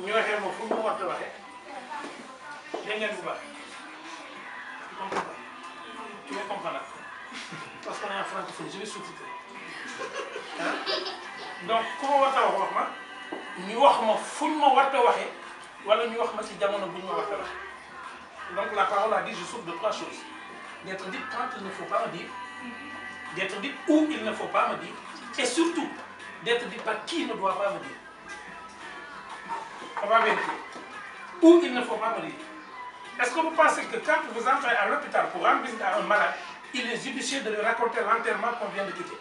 ñu waxee moom fu mu war a waxee dégg ngeen bu baax tu vas comprendre parce qu'on est en francophonie je vais sous-titrer hein donc ku ma war a wax ma ñu wax ma fuñ ma war a waxee wala ñu wax ma ci jamono buñ ma war a waxee donc la parole a dit je souffre de trois choses d'être dit quand il ne faut pas me dire d'être dit où il ne faut pas me dire et surtout d'être dit par qui ne doit pas me dire. On va vérifier. Où il ne faut pas me dire. Est-ce que vous pensez que quand vous entrez à l'hôpital pour rendre visite à un malade, il est judicieux de lui raconter l'enterrement qu'on vient de quitter?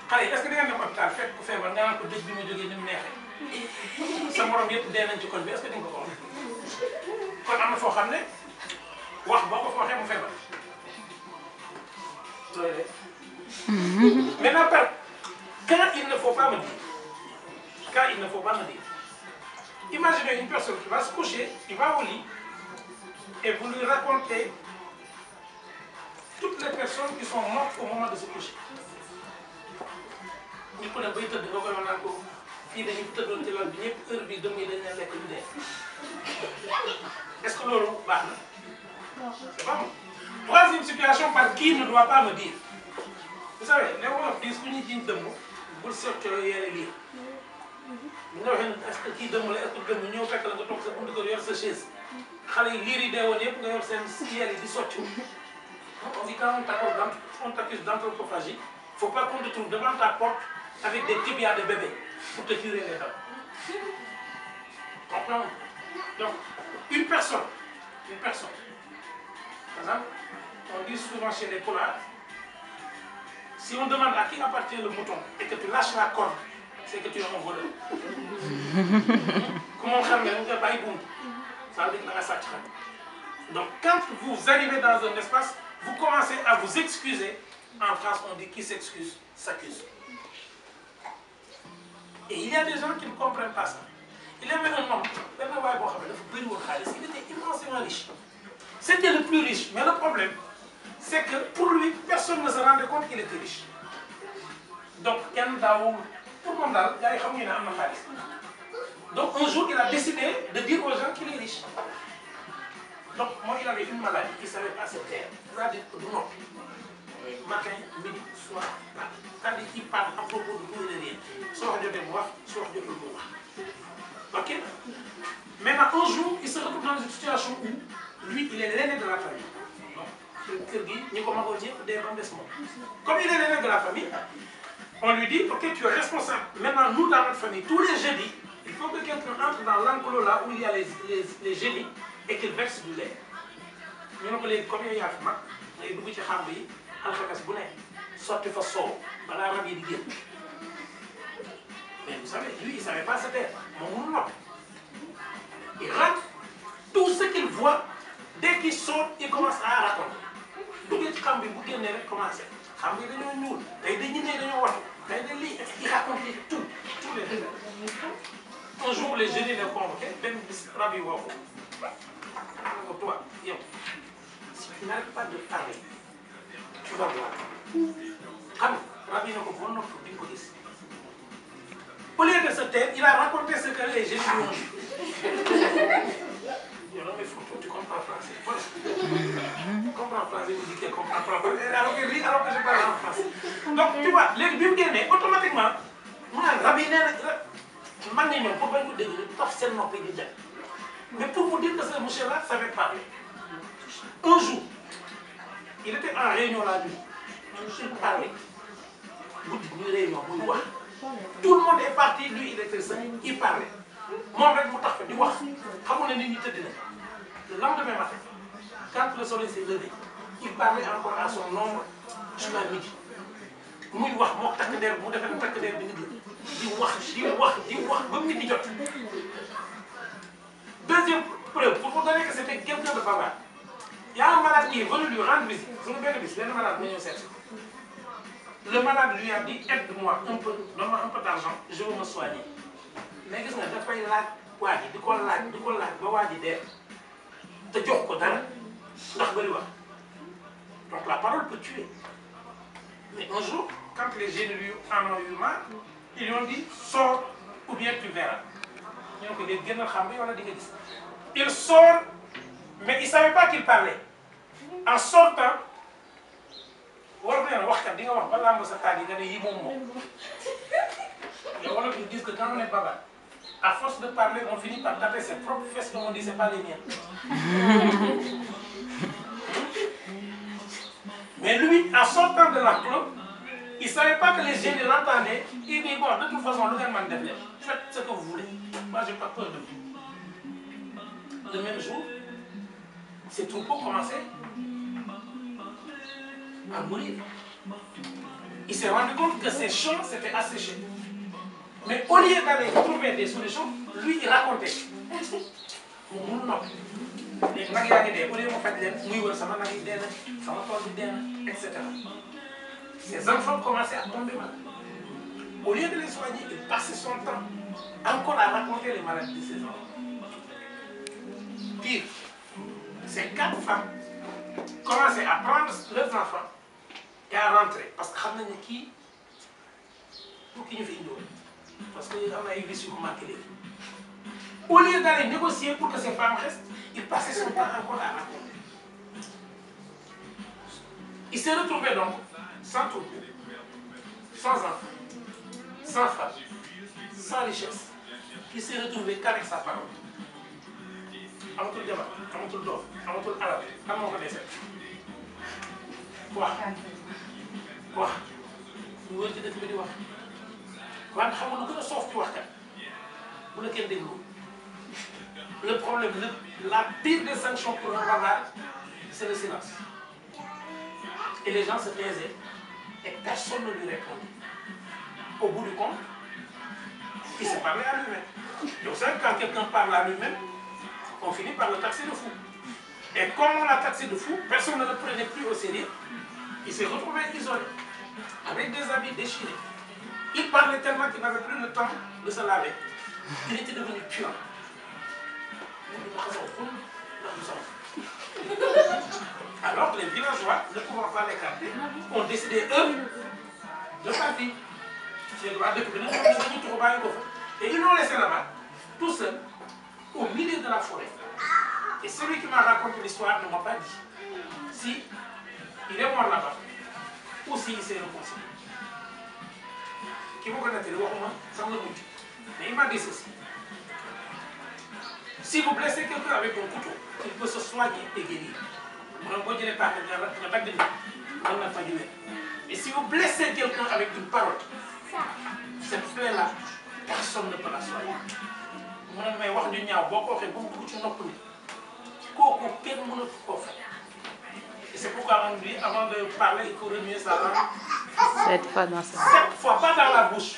Allez, est-ce que vous avez un hôpital fait pour faire un peu de dëj bi ma jógee ni mu neexee sa morom yëpp dee nañ ci koñ bi est-ce que di nga ko wax kon am na foo xam ne wax boo ko fa waxee mu feebar. Maintenant, quand il ne faut pas me dire, quand il ne faut pas me dire, imaginez une personne qui va se coucher, il va au lit, et vous lui racontez toutes les personnes qui sont mortes au moment de se coucher. Ñu ko ne bay tëdd nga koy wax naan ko fii dañuy tëddoon ci lal bi ñëpp heure bii dëmm yi dañ leen lekk ñu dee. Est-ce que loolu baax na? C'est pas bon. Troisième situation, par qui ne doit pas me dire. Vous savez, les wolof disent que ñu jiñ dëmm bul soccoo yére lii. Bu nga waxee est-ce que kii dëmm la est-ce que dëmm ñëw fekk la nga toog sa buntu kër yor sa chaise. Xale yi liir yi dee woon yëpp nga yor seen yére yi di soccu. On dit quand on t'accuse d'anthropophagie, il ne faut pas qu'on te trouve devant ta porte avec des tibias de bébé pour te tirer les dents. Comprends? Donc, une personne, par exemple, on dit souvent chez les polars, si on demande à qui appartient le mouton et que tu lâches la corde, c'est que tu es un voleur. Comment on fait? Ça veut dire que ça. Donc, quand vous arrivez dans un espace, vous commencez à vous excuser. En France, on dit qui s'excuse, s'accuse. Et il y a des gens qui ne comprennent pas ça. Il y avait un homme, il était immensément riche. C'était le plus riche, mais le problème, c'est que pour lui, personne ne se rendait compte qu'il était riche. Donc, tout le monde a donc un jour, il a décidé de dire aux gens qu'il est riche. Donc, moi, il avait une maladie, il ne savait pas se taire. C'est-à-dire que non. Matin, midi, soir, c'est-à-dire qu'il parle à propos de tout et de rien. Soit de mémoire, soit de mémoire. Ok? Maintenant, un jour, il se retrouve dans une situation où lui, il est l'aîné de la famille. Comme il est l'aîné de la famille, on lui dit, ok, tu es responsable. Maintenant, nous, dans notre famille, tous les jeudis, il faut que quelqu'un entre dans l'enclos là où il y a les génies et qu'il verse du lait. Nous avons les combien il y a les doubles qui ont été sorti de son mais vous savez, lui, il ne savait pas se taire. Il rentre, tout ce qu'il voit, dès qu'il sort, il commence à raconter. Tout ce qu'il commence. Il racontait tout, tous les détails. Un jour, les génies l'ont convoqué, même Rabbi Wafo. Toi, si tu n'arrêtes pas de parler, tu vas voir. Rabbi n'a pas dit. Au lieu de se taire, il a raconté ce que les génies lui ont dit. Tu comprends français. Tu comprends français, vous dites qu'il comprend français. Alors que je parle en français. Donc, tu vois, les bibliothèques, automatiquement, Rabbi n'a pas dit. Mais pour vous dire que ce monsieur-là savait parler. Un jour, il était en réunion la nuit. Il parlait. Une réunion, tout le monde est parti, lui il était seul, il parlait. Moi, je suis le lendemain matin, quand le soleil s'est levé, il parlait encore à son ombre jusqu'à midi. Deuxième preuve, pour vous donner que c'était quelqu'un de bavard. Il y a un malade qui est venu lui rendre visite. Le malade lui a dit, aide-moi un peu, donne-moi un peu d'argent, je veux me soigner. Mais qu'est-ce que tu fais là? Donc la parole peut tuer. Mais un jour, quand les génies en ont eu marre, ils lui ont dit, sors ou bien tu verras. Il sort, mais il ne savait pas qu'il parlait. En sortant, ils disent que quand on est bavard, à force de parler, on finit par taper ses propres fesses, comme on dit, ce n'est pas les miens. Mais lui, en sortant de l'enclos, il ne savait pas que les génies l'entendaient. Il dit, bon, de toute façon, faites ce que vous voulez. Moi, je n'ai pas peur de vous. Le même jour, ces troupeaux commençaient à mourir. Il s'est rendu compte que ces champs s'étaient asséchés. Mais au lieu d'aller trouver des solutions, lui, il racontait. Etc. Ces enfants commençaient à tomber malades. Au lieu de les soigner, il passait son temps encore à raconter les maladies de ses enfants. Pire, ces 4 femmes commençaient à prendre leurs enfants et à rentrer. Parce que qui pour qui nous fait une parce qu'on a eu sur marqué. Au lieu d'aller négocier pour que ces femmes restent, il passait son temps encore à raconter. Il s'est retrouvé donc sans tout, sans enfants, sans femme, sans richesse. Il s'est retrouvé qu'avec sa parole. Amatul jabar, amatul doom, amatul alal, kan moo ko dese. Wax ñu wër ci dëkk bi di wax. Wante xam nga lu gën a soof ci waxkat bu la kenn déglu. Le problème, la pire des sanctions pour un bavard, c'est le silence. Et les gens se taisaient et personne ne lui répondait. Au bout du compte, il s'est parlé à lui-même. Donc, c'est quand quelqu'un parle à lui-même, on finit par le taxer de fou. Et comme on l'a taxé de fou, personne ne le prenait plus au sérieux. Il s'est retrouvé isolé, avec des habits déchirés. Il parlait tellement qu'il n'avait plus le temps de se laver. Il était devenu puant. Alors les villageois, ne pouvant pas l'écarter, ont décidé, eux, de partir. Et ils l'ont laissé là-bas, tout seul, au milieu de la forêt. Et celui qui m'a raconté l'histoire ne m'a pas dit si il est mort là-bas ou s'il s'est réconcilié. Qui vous connaissez, mais il m'a dit ceci. Si vous blessez quelqu'un avec un couteau, il peut se soigner et guérir. Et si vous blessez quelqu'un avec une parole, cette plaie-là, personne ne peut la soigner. Et c'est pourquoi on dit, avant de parler, il faut remuer sa langue. 7 fois dans sa bouche. 7 fois, pas dans la bouche.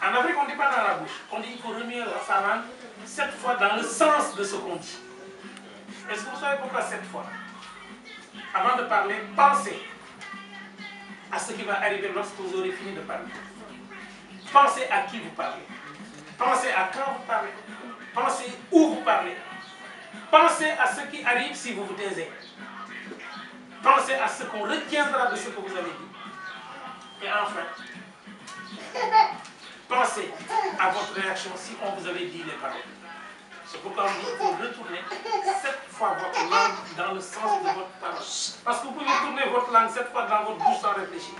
En Afrique, on ne dit pas dans la bouche. On dit qu'il faut remuer sa langue 7 fois dans le sens de ce qu'on dit. Est-ce que vous savez pourquoi 7 fois? Avant de parler, pensez à ce qui va arriver lorsque vous aurez fini de parler. Pensez à qui vous parlez. Pensez à quand vous parlez. Pensez où vous parlez. Pensez à ce qui arrive si vous vous taisez. Pensez à ce qu'on retiendra de ce que vous avez dit. Et enfin, pensez à votre réaction si on vous avait dit les paroles. C'est pourquoi on dit qu'il faut retourner 7 fois votre langue dans le sens de votre parole. Parce que vous pouvez tourner votre langue 7 fois dans votre bouche sans réfléchir.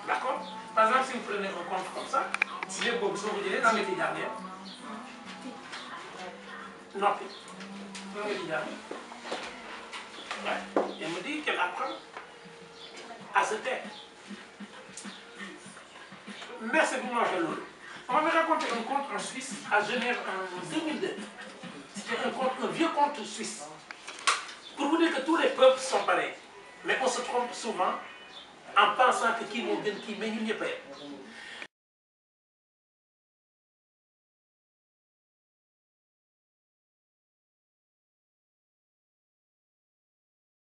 D'accord? Par exemple, si vous prenez un compte comme ça, si les bobs sont vous direz dans les dernières, non plus. Elle me dit qu'elle apprend à se taire. Merci pour moi, Hello. On m'avait raconté un conte en Suisse à Genève en 2002. C'était un vieux conte suisse. Pour vous dire que tous les peuples sont pareils. Mais on se trompe souvent en pensant que qui n'est pas.